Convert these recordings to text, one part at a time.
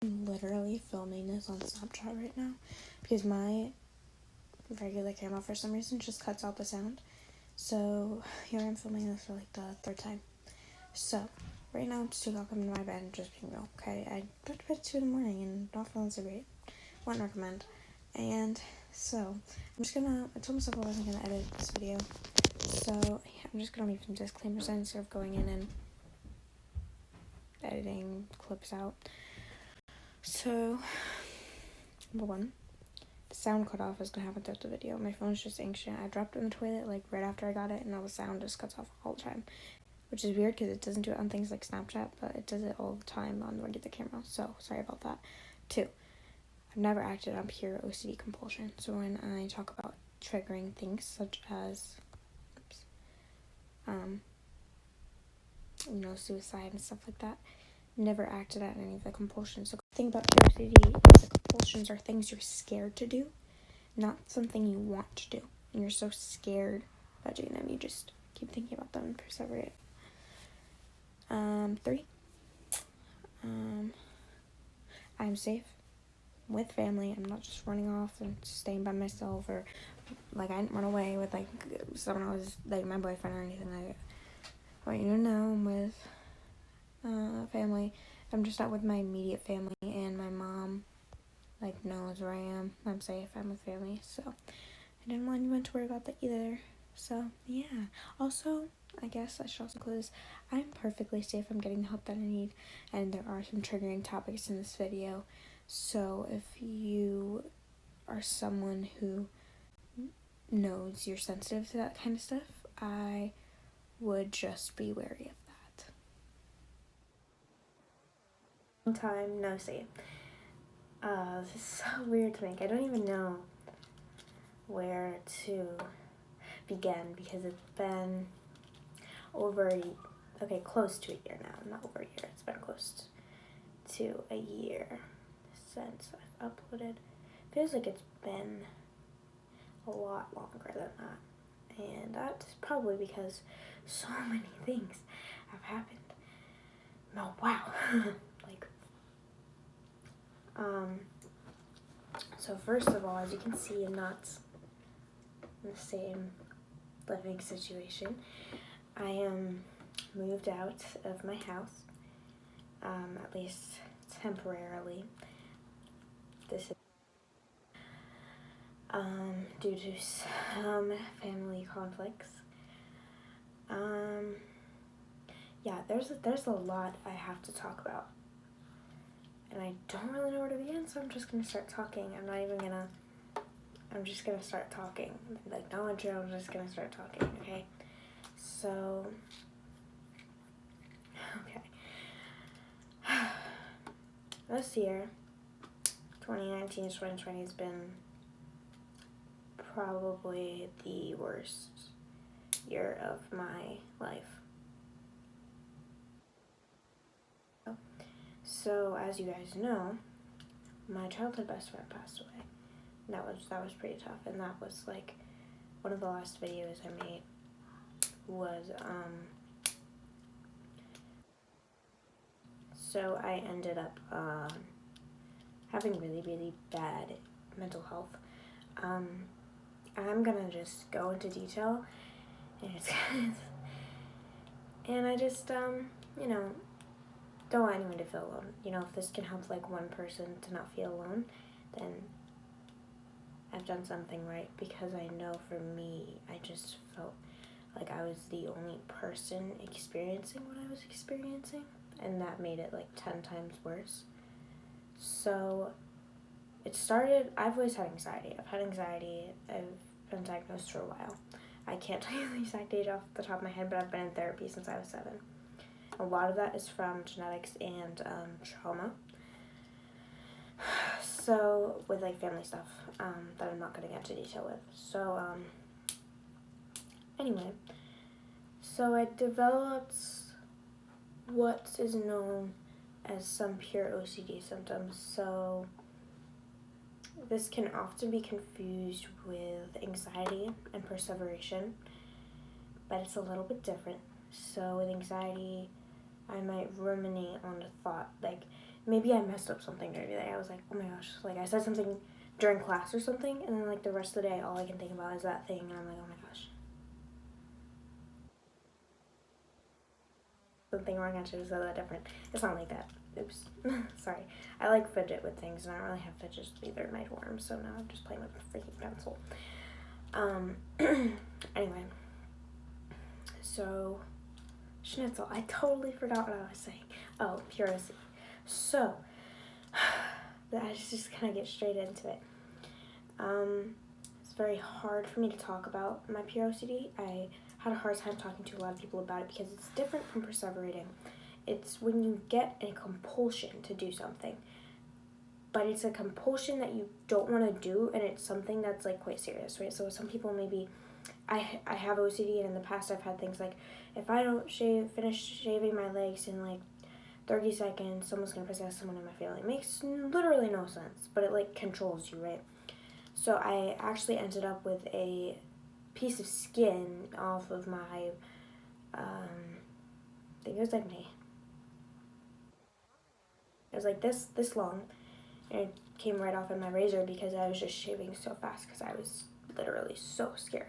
I'm literally filming this on Snapchat right now because my regular camera for some reason just cuts out the sound. So here I'm filming this for like the third time. So right now it's 2 o'clock. I'm in my bed and just being real. Okay, I went to bed at 2 in the morning and not feeling so great. Wouldn't recommend. And so I told myself I wasn't gonna edit this video. So I'm just gonna leave some disclaimers in instead of going in and editing clips out. So, number one, the sound cut off is gonna happen throughout the video. My phone's just ancient. I dropped it in the toilet like right after I got it, and now the sound just cuts off all the time, which is weird because it doesn't do it on things like Snapchat, but it does it all the time on the regular camera. So sorry about that. 2, I've never acted on pure OCD compulsion. So when I talk about triggering things such as, suicide and stuff like that, never acted on any of the compulsions. So the thing about pure OCD is the compulsions are things you're scared to do, not something you want to do. And you're so scared about doing them, you just keep thinking about them and perseverate. 3, I'm safe with family. I'm not just running off and staying by myself, or like I didn't run away with like someone else, like my boyfriend or anything like that. I want you to know I'm with family. I'm just not with my immediate family, and my mom knows where I am. I'm safe. I'm with family, so I didn't want anyone to worry about that either. So yeah. Also, I guess I should also close. I'm perfectly safe. I'm getting the help that I need, and there are some triggering topics in this video. So if you are someone who knows you're sensitive to that kind of stuff, I would just be wary of that. Long time no see. This is so weird to make. I don't even know where to begin because it's been close to a year now. Not over a year. It's been close to a year since I've uploaded. Feels like it's been a lot longer than that. And that's probably because so many things have happened. Oh, wow. So first of all, as you can see, I'm not in the same living situation. I am moved out of my house, at least temporarily. This is due to some family conflicts. Yeah, there's a lot I have to talk about, and I don't really know where to begin, so I'm just gonna start talking. I'm just gonna start talking. Like, no intro, I'm just gonna start talking, okay? So, okay. This year, 2019 to 2020, has been probably the worst year of my life. So, as you guys know, my childhood best friend passed away. That was pretty tough, and that was like one of the last videos I made was so I ended up having really bad mental health. I'm gonna just go into detail, and I just don't want anyone to feel alone. If this can help like one person to not feel alone, then I've done something right, because I know for me, I just felt like I was the only person experiencing what I was experiencing, and that made it like 10 times worse. So it started, I've always had anxiety. I've been diagnosed for a while. I can't tell you the exact age off the top of my head, but I've been in therapy since I was 7. A lot of that is from genetics and trauma. So, with like family stuff that I'm not going to get into detail with. So, anyway, so I developed what is known as some pure OCD symptoms. So, this can often be confused with anxiety and perseveration, but it's a little bit different. So, with anxiety, I might ruminate on the thought, like, maybe I messed up something during the day. I was like, oh my gosh, like I said something during class or something, and then like the rest of the day, all I can think about is that thing, and I'm like, oh my gosh, something wrong. I should have said that different. It's not like that. Oops, sorry. I like fidget with things, and I don't really have fidgets either in my dorm, so now I'm just playing with a freaking pencil. Anyway, so schnitzel. I totally forgot what I was saying. Oh, purity. So, I just kind of get straight into it. It's very hard for me to talk about my POCD. I had a hard time talking to a lot of people about it because it's different from perseverating. It's when you get a compulsion to do something, but it's a compulsion that you don't want to do, and it's something that's like quite serious, right? So some people maybe, I have OCD, and in the past I've had things like, if I don't finish shaving my legs in like 30 seconds, someone's gonna possess someone in my family. It makes literally no sense, but it like controls you, right? So I actually ended up with a piece of skin off of my, I think it was like me. It was like this long, and it came right off of my razor because I was just shaving so fast because I was literally so scared.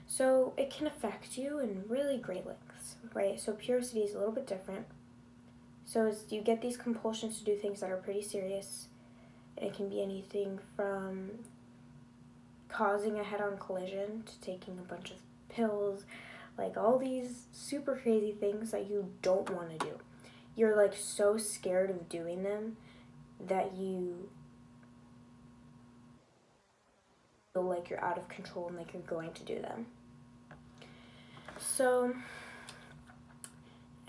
So it can affect you in really great lengths, right? So POCD is a little bit different. So you get these compulsions to do things that are pretty serious. It can be anything from causing a head-on collision to taking a bunch of pills, like all these super crazy things that you don't want to do. You're like so scared of doing them that you feel like you're out of control and like you're going to do them. So,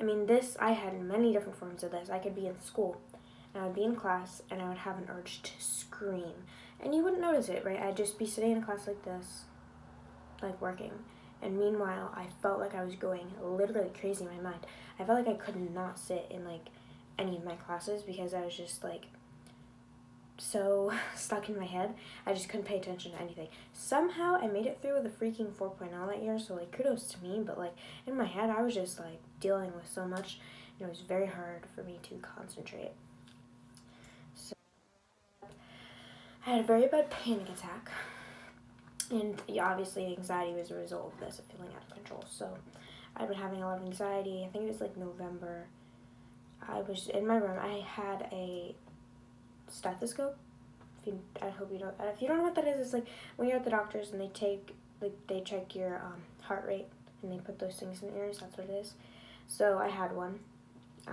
I mean, I had many different forms of this. I could be in school, and I would be in class, and I would have an urge to scream. And you wouldn't notice it, right? I'd just be sitting in class like this, like working. And meanwhile, I felt like I was going literally crazy in my mind. I felt like I could not sit in like any of my classes because I was just like so stuck in my head. I just couldn't pay attention to anything. Somehow I made it through with a freaking 4.0 that year, so like kudos to me, but like in my head I was just like dealing with so much, and it was very hard for me to concentrate. So I had a very bad panic attack, and obviously anxiety was a result of this, of feeling out of control. So I've been having a lot of anxiety. I think it was like November. I was in my room. I had a stethoscope. I hope you don't. If you don't know what that is, it's like when you're at the doctor's and they check your heart rate and they put those things in your ears. That's what it is. So I had one. I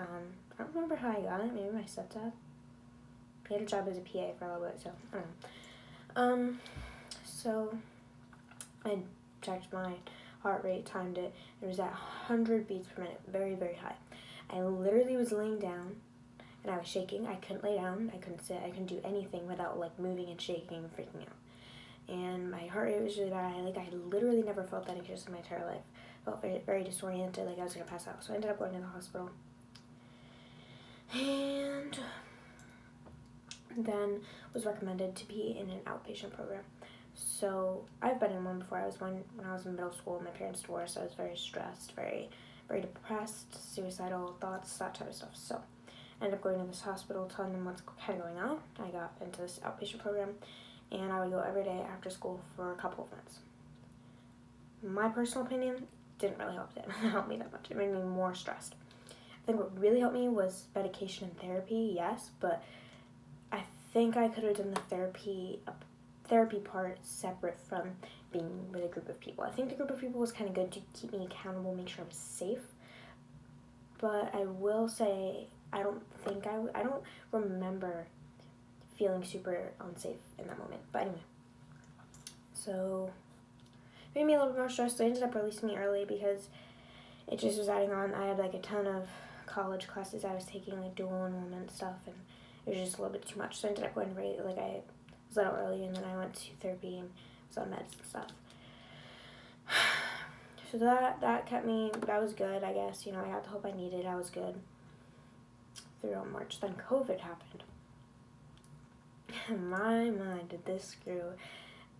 don't remember how I got it. Maybe my stepdad. He had a job as a PA for a little bit, so I don't know. So I checked my heart rate, timed it. It was at 100 beats per minute, very, very high. I literally was laying down, and I was shaking. I couldn't lay down. I couldn't sit. I couldn't do anything without like moving and shaking and freaking out. And my heart rate was really bad. I literally never felt that anxious in my entire life. I felt very, very disoriented, like I was gonna pass out. So I ended up going to the hospital, and then was recommended to be in an outpatient program. So I've been in one before. When I was in middle school. My parents divorced. So I was very stressed, very, very depressed, suicidal thoughts, that type of stuff. So I ended up going to this hospital, telling them what's kind of going on. I got into this outpatient program, and I would go every day after school for a couple of months. My personal opinion, didn't really help me that much. It made me more stressed. I think what really helped me was medication and therapy, yes, but I think I could have done the therapy part separate from being with a group of people. I think the group of people was kind of good to keep me accountable, make sure I was safe. But I will say, I don't remember feeling super unsafe in that moment. But anyway, so it made me a little bit more stressed. They ended up releasing me early because it just was adding on. I had like a ton of college classes I was taking, like dual enrollment stuff, and it was just a little bit too much. So I ended up going I was out early, and then I went to therapy and was on meds and stuff. So that kept me, that was good, I guess. You know, I got the help I needed. I was good through March. Then COVID happened. My mind, did this screw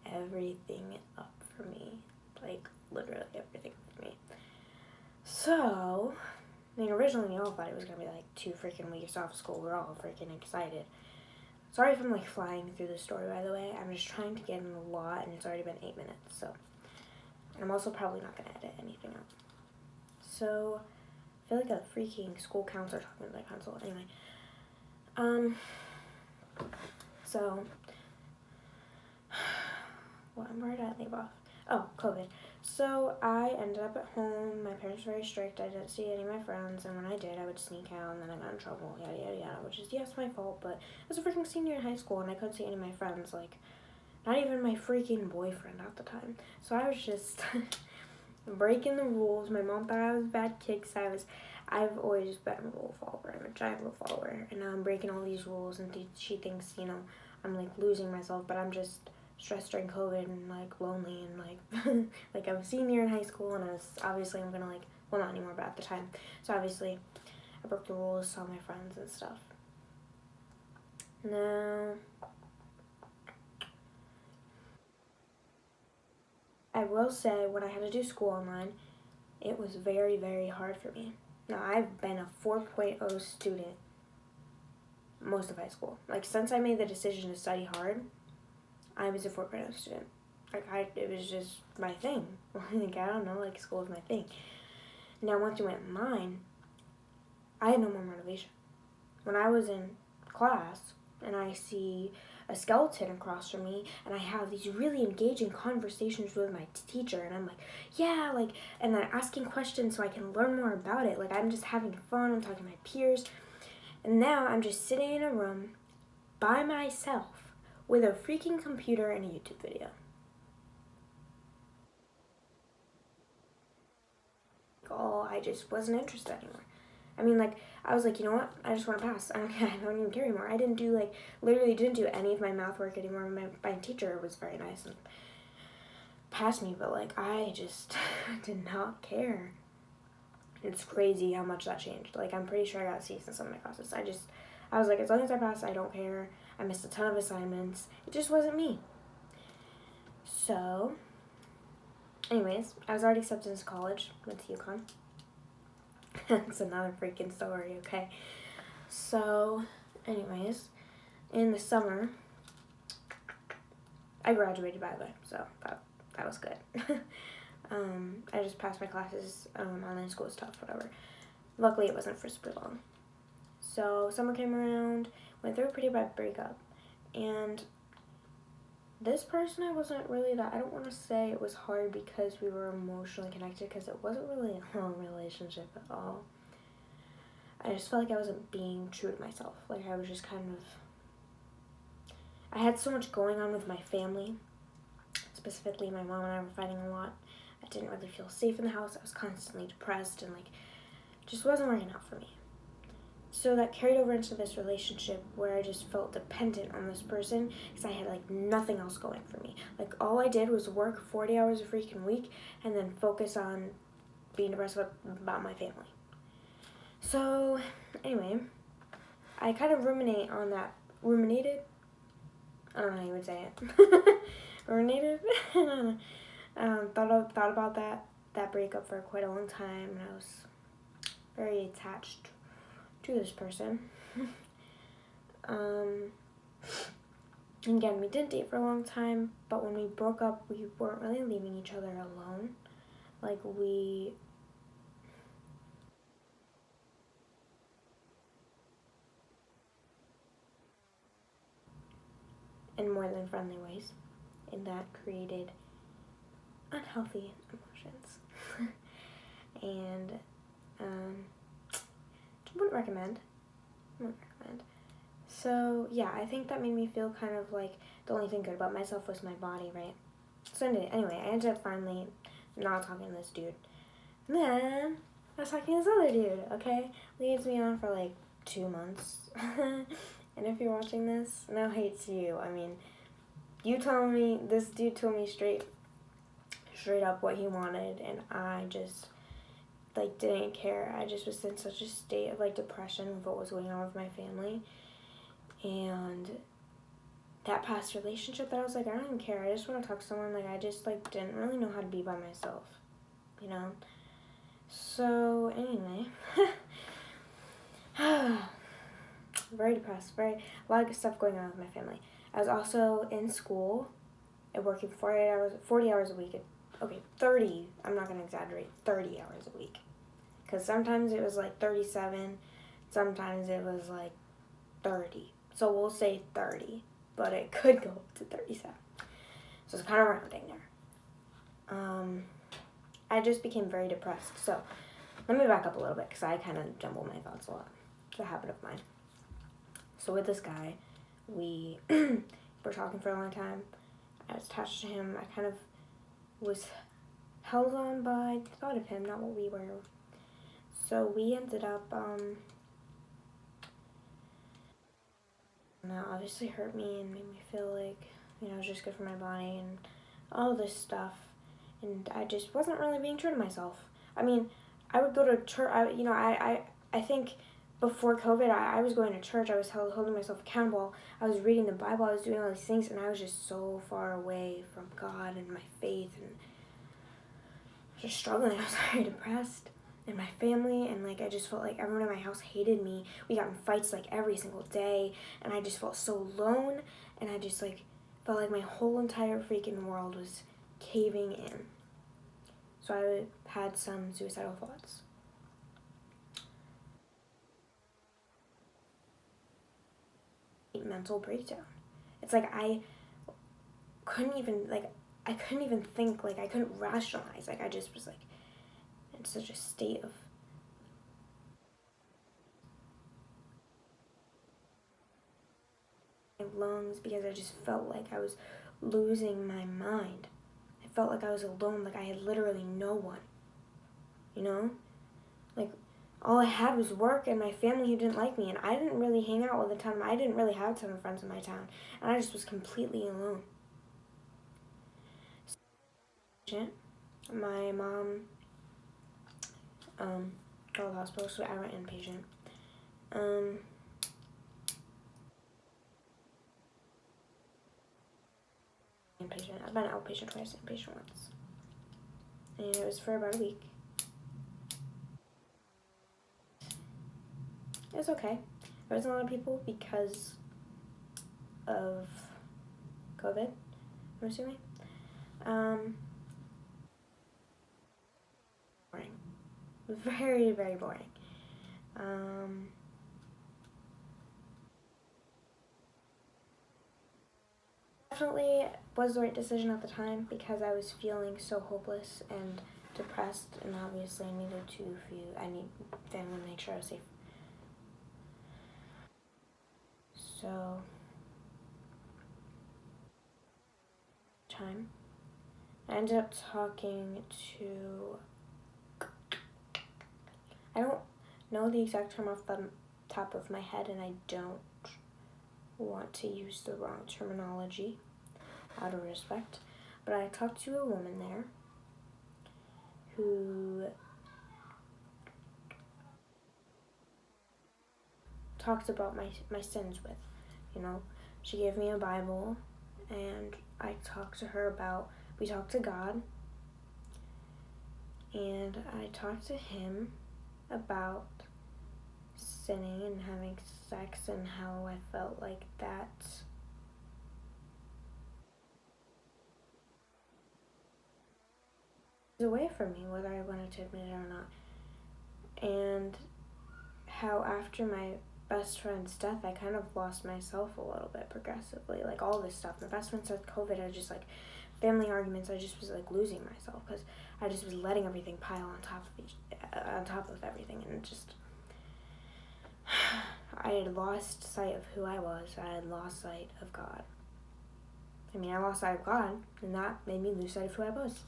everything up for me. Like, literally everything for me. So, I mean, originally we all thought it was going to be like 2 freaking weeks off school. We're all freaking excited. Sorry if I'm like flying through the story, by the way. I'm just trying to get in a lot, and it's already been 8 minutes, so. And I'm also probably not going to edit anything out. So, I feel like a freaking school counselor talking to my console. Anyway. So, where did I leave off? Oh, COVID. So, I ended up at home. My parents were very strict. I didn't see any of my friends, and when I did, I would sneak out, and then I got in trouble, yada, yada, yada, which is, yes, my fault, but I was a freaking senior in high school, and I couldn't see any of my friends, like, not even my freaking boyfriend at the time. So, I was just breaking the rules. My mom thought I was a bad kid, because I've always been a rule follower. I'm a giant rule follower, and now I'm breaking all these rules, and she thinks, you know, I'm, like, losing myself, but I'm just stressed during COVID and, like, lonely and, like, like, I'm a senior in high school, and I'm gonna, like, well, not anymore, but at the time. So, obviously, I broke the rules, saw my friends and stuff. Now, I will say, when I had to do school online, it was very, very hard for me. Now, I've been a 4.0 student most of high school. Like, since I made the decision to study hard, I was a 4.0 student. Like, it was just my thing. Like, I don't know, like, school is my thing. Now, once you went online, I had no more motivation. When I was in class, and I see a skeleton across from me, and I have these really engaging conversations with my teacher, and I'm like, yeah, like, and then asking questions so I can learn more about it. Like, I'm just having fun, I'm talking to my peers, and now I'm just sitting in a room by myself with a freaking computer and a YouTube video. Oh, I just wasn't interested anymore. I mean, like, I was like, you know what? I just want to pass. I don't even care anymore. I literally didn't do any of my math work anymore. My teacher was very nice and passed me, but, like, I just did not care. It's crazy how much that changed. Like, I'm pretty sure I got C's in some of my classes. I was like, as long as I pass, I don't care. I missed a ton of assignments. It just wasn't me. So, anyways, I was already accepted into college. Went to UConn. That's another freaking story, okay? So, anyways, in the summer, I graduated, by the way, so that was good. I just passed my classes. Online school was tough, whatever. Luckily, it wasn't for super long. So, summer came around, went through a pretty bad breakup, and this person, I don't want to say it was hard because we were emotionally connected, because it wasn't really a long relationship at all. I just felt like I wasn't being true to myself. Like, I was just I had so much going on with my family. Specifically, my mom and I were fighting a lot. I didn't really feel safe in the house. I was constantly depressed, and, like, just wasn't working out for me. So that carried over into this relationship where I just felt dependent on this person because I had, like, nothing else going for me. Like, all I did was work 40 hours a freaking week and then focus on being depressed about my family. So, anyway, I kind of ruminated? I don't know how you would say it. Ruminated? Thought about that breakup for quite a long time, and I was very attached to this person. And again, we didn't date for a long time, but when we broke up, we weren't really leaving each other alone. Like, in more than friendly ways, and that created unhealthy emotions. And wouldn't recommend. So yeah, I think that made me feel kind of like the only thing good about myself was my body, right? So anyway, I ended up finally not talking to this dude. And then I was talking to this other dude, okay? Leads me on for like 2 months. And if you're watching this, no hate to you. I mean, this dude told me straight up what he wanted, and I just, like, didn't care. I just was in such a state of, like, depression with what was going on with my family. And that past relationship that I was like, I don't even care. I just want to talk to someone. Like, I just, like, didn't really know how to be by myself, you know? So, anyway, Very depressed. A lot of good stuff going on with my family. I was also in school, working 40 hours a week. Okay, 30. I'm not gonna exaggerate. 30 hours a week, because sometimes it was like 37, sometimes it was like 30. So we'll say 30, but it could go up to 37. So it's kind of rounding there. I just became very depressed. So let me back up a little bit, because I kind of jumble my thoughts a lot. It's a habit of mine. So with this guy, we were talking for a long time. I was attached to him. I kind of was held on by the thought of him, not what we were. So we ended up, that obviously hurt me and made me feel like, it was just good for my body and all this stuff. And I just wasn't really being true to myself. I mean, I would go to church. I think before COVID, I was going to church. I was holding myself accountable. I was reading the Bible. I was doing all these things, and I was just so far away from God and my faith, and just struggling. I was very depressed, and my family, and like I just felt like everyone in my house hated me. We got in fights like every single day, and I just felt so alone, and I just like felt like my whole entire freaking world was caving in. So I had some suicidal thoughts. Mental breakdown. It's like I couldn't even think, like I couldn't rationalize. Like I just was like in such a state of my lungs, because I just felt like I was losing my mind. I felt like I was alone, like I had literally no one. Like all I had was work and my family who didn't like me, and I didn't really hang out all the time. I didn't really have a ton of friends in my town, and I just was completely alone. My mom called the hospital, so I went inpatient. Inpatient. I've been outpatient twice, inpatient once, and it was for about a week. It was okay. There wasn't a lot of people because of COVID, I'm assuming. Boring. Very, very boring. Definitely was the right decision at the time, because I was feeling so hopeless and depressed, and obviously I need family to make sure I was safe. So, time. I ended up talking to, I don't know the exact term off the top of my head, and I don't want to use the wrong terminology out of respect, but I talked to a woman there who talked about my sins with. She gave me a Bible, and I talked to her about, we talked to God, and I talked to him about sinning and having sex and how I felt like that was away from me, whether I wanted to admit it or not. And how after my best friend's death, I kind of lost myself a little bit progressively. Like all this stuff. My best friend said COVID, I just like family arguments, I just was like losing myself, because I just was letting everything pile on top of everything, and just I had lost sight of who I was. I had lost sight of God. I lost sight of God, and that made me lose sight of who I was.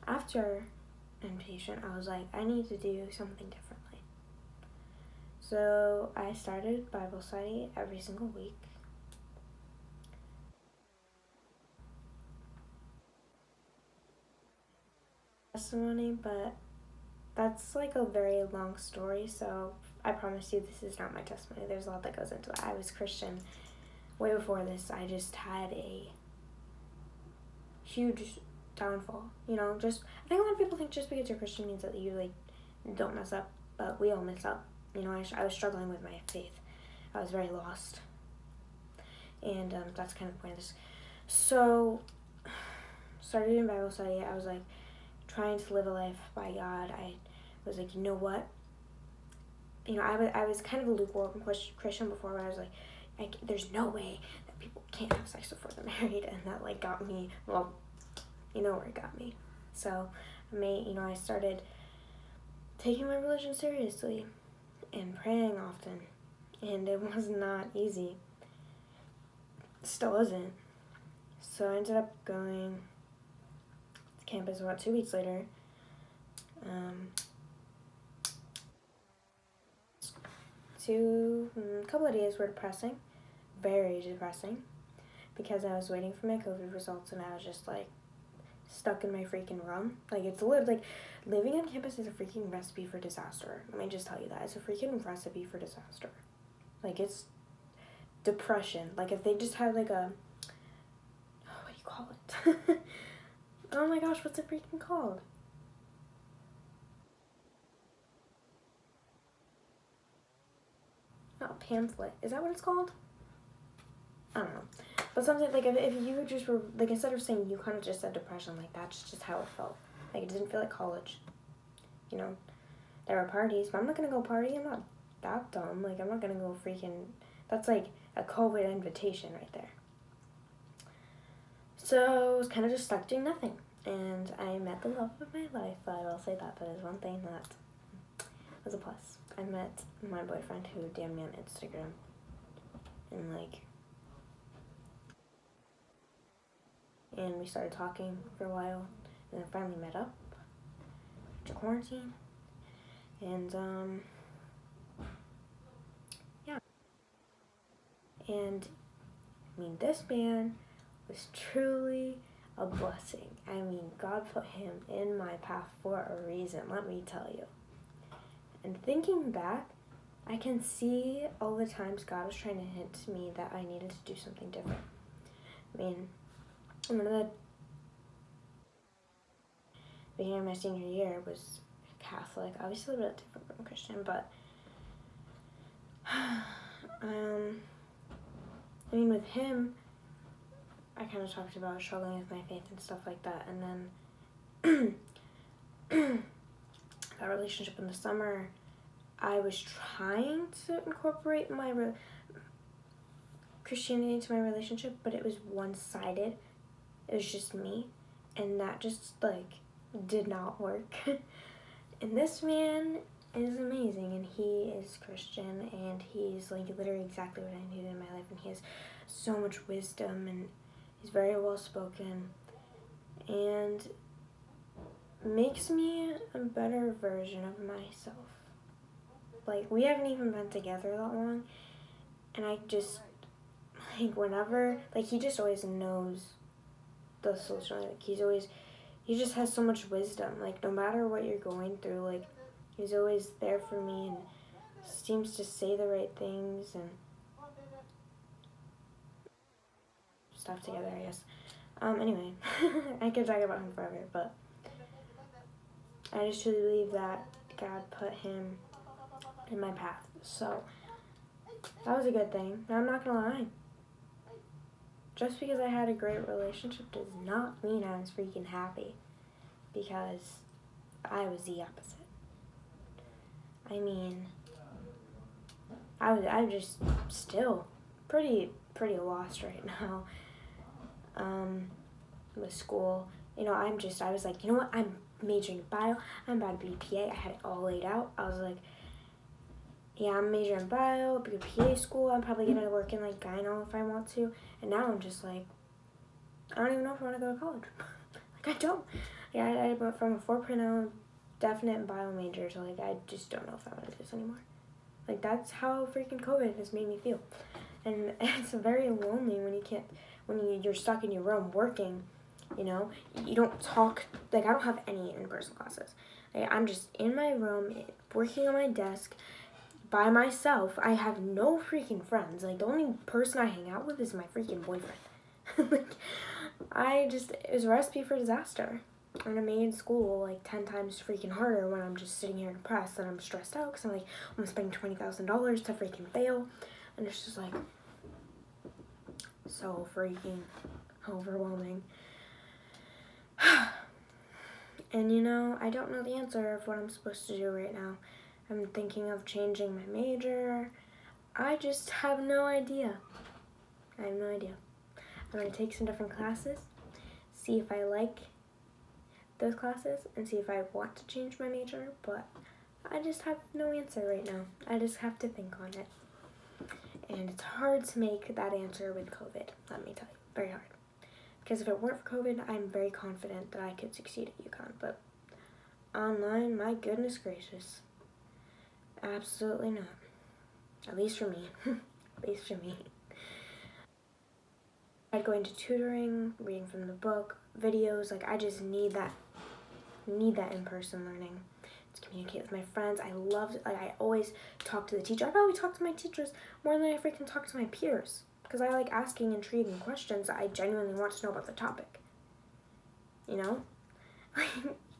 After inpatient, I was like, I need to do something differently. So I started Bible study every single week. Testimony, but that's like a very long story, so I promise you this is not my testimony. There's a lot that goes into it. I was Christian way before this. I just had a huge downfall. You know, just I think a lot of people think just because you're Christian means that you like don't mess up, but we all mess up. You know, I was struggling with my faith. I was very lost, and that's kind of the point of this. So, started in Bible study. I was like trying to live a life by God. I was like, you know what? You know, I was kind of a lukewarm Christian before, where I was like, there's no way that people can't have sex before they're married, and that like got me. Well, you know where it got me. So, I started taking my religion seriously and praying often, and it was not easy. Still isn't. So I ended up going to campus about 2 weeks later. A couple of days were depressing, very depressing, because I was waiting for my COVID results and I was just like stuck in my freaking room. Like living on campus is a freaking recipe for disaster. Let me just tell you that. It's a freaking recipe for disaster. Like it's depression. Like if they just had like a, what do you call it? Oh my gosh, what's it freaking called? Not a pamphlet. Is that what it's called? I don't know. But something like if you just were like, instead of saying you, kind of just said depression, like that's just how it felt. Like it didn't feel like college. You know, there were parties, but I'm not gonna go party. I'm not that dumb. Like I'm not gonna go freaking. That's like a COVID invitation right there. So I was kind of just stuck doing nothing, and I met the love of my life. I will say that is one thing that was a plus. I met my boyfriend who DM'd me on Instagram, and we started talking for a while, and then finally met up after quarantine, and yeah. And I mean, this man was truly a blessing. I mean, God put him in my path for a reason, let me tell you. And thinking back, I can see all the times God was trying to hint to me that I needed to do something different. I mean, one of the beginning of my senior year was Catholic, obviously a bit different from Christian, but I mean, with him, I kind of talked about struggling with my faith and stuff like that, and then that relationship in the summer, I was trying to incorporate my Christianity into my relationship, but it was one-sided. It was just me, and that just like did not work. And this man is amazing, and he is Christian, and he's like literally exactly what I needed in my life, and he has so much wisdom, and he's very well spoken, and makes me a better version of myself. Like, we haven't even been together that long, and I just, like, whenever, like, he just always knows the solution. Like, he just has so much wisdom. Like, no matter what you're going through, like, he's always there for me and seems to say the right things and stuff together, I guess. Anyway, I could talk about him forever, but I just truly believe that God put him in my path. So, that was a good thing. Now, I'm not gonna lie. Just because I had a great relationship does not mean I was freaking happy, because I was the opposite. I mean, I'm just still pretty lost right now. With school, I was like, you know what, I'm majoring in bio, I'm about to be a PA. I had it all laid out. I was like, yeah, I'm majoring in bio, be a PA school, I'm probably gonna work in like gyno if I want to. And now I'm just like, I don't even know if I want to go to college. Like, I don't. Yeah, I went from a 4.0 definite bio major to like, I just don't know if I want to do this anymore. Like, that's how freaking COVID has made me feel. And it's very lonely when you're stuck in your room working, you don't talk. Like, I don't have any in-person classes. Like, I'm just in my room, working on my desk, by myself. I have no freaking friends. Like, the only person I hang out with is my freaking boyfriend. Like, it was a recipe for disaster. And it made school like 10 times freaking harder when I'm just sitting here depressed and I'm stressed out because I'm like, I'm spending $20,000 to freaking fail. And it's just like so freaking overwhelming. And you know, I don't know the answer of what I'm supposed to do right now. I'm thinking of changing my major. I just have no idea. I have no idea. I'm going to take some different classes, see if I like those classes, and see if I want to change my major, but I just have no answer right now. I just have to think on it. And it's hard to make that answer with COVID, let me tell you. Very hard. Because if it weren't for COVID, I'm very confident that I could succeed at UConn. But online, my goodness gracious. Absolutely not. At least for me. At least for me. I'd go into tutoring, reading from the book, videos. Like, I just need that in-person learning to communicate with my friends. I loved it. Like, I always talk to the teacher. I probably talk to my teachers more than I freaking talk to my peers because I like asking intriguing questions that I genuinely want to know about the topic. You know?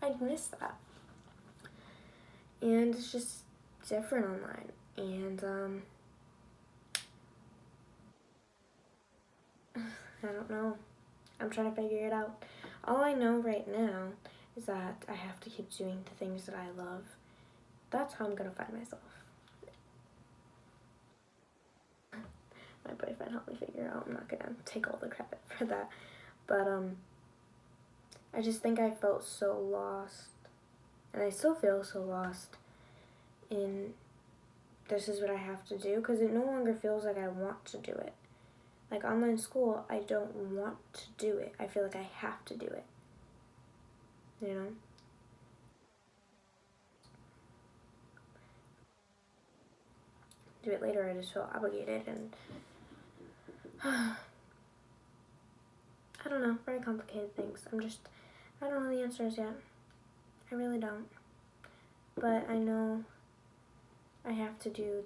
I'd miss that. And it's just different online. And, I don't know. I'm trying to figure it out. All I know right now is that I have to keep doing the things that I love. That's how I'm gonna find myself. My boyfriend helped me figure it out. I'm not gonna take all the credit for that. But I just think I felt so lost. And I still feel so lost in this is what I have to do because it no longer feels like I want to do it. Like online school, I don't want to do it. I feel like I have to do it. You know? Do it later, I just feel obligated and I don't know, very complicated things. I don't know the answers yet. I really don't. But I know I have to do,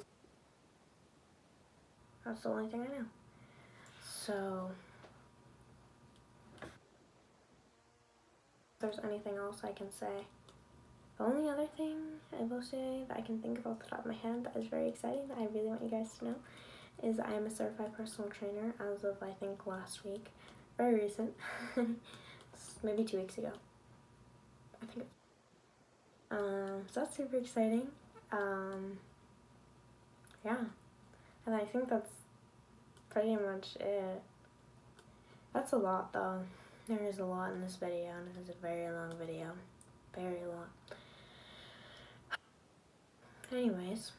that's the only thing I know. So, if there's anything else I can say. The only other thing I will say that I can think of off the top of my head that is very exciting that I really want you guys to know is I am a certified personal trainer as of I think last week. Very recent. Maybe 2 weeks ago. I think so that's super exciting. Yeah. And I think that's pretty much it. That's a lot though. There is a lot in this video and it is a very long video. Very long. Anyways,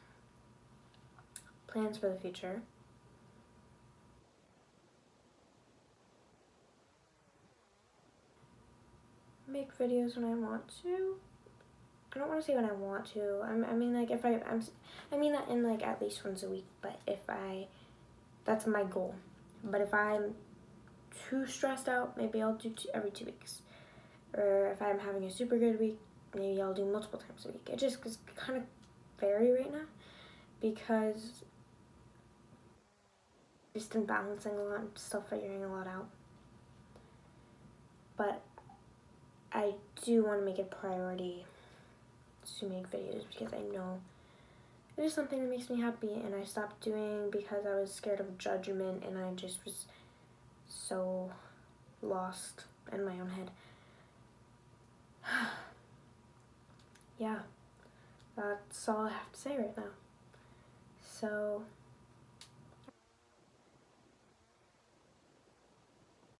plans for the future. Make videos when I want to. I don't want to say when I want to. I mean like if I mean that in like at least once a week. But that's my goal. But if I'm too stressed out, maybe I'll do every 2 weeks. Or if I'm having a super good week, maybe I'll do multiple times a week. It just is kind of vary right now because just in balancing a lot and still figuring a lot out. But I do want to make it a priority to make videos because I know it is something that makes me happy and I stopped doing because I was scared of judgment and I just was so lost in my own head. Yeah, that's all I have to say right now. So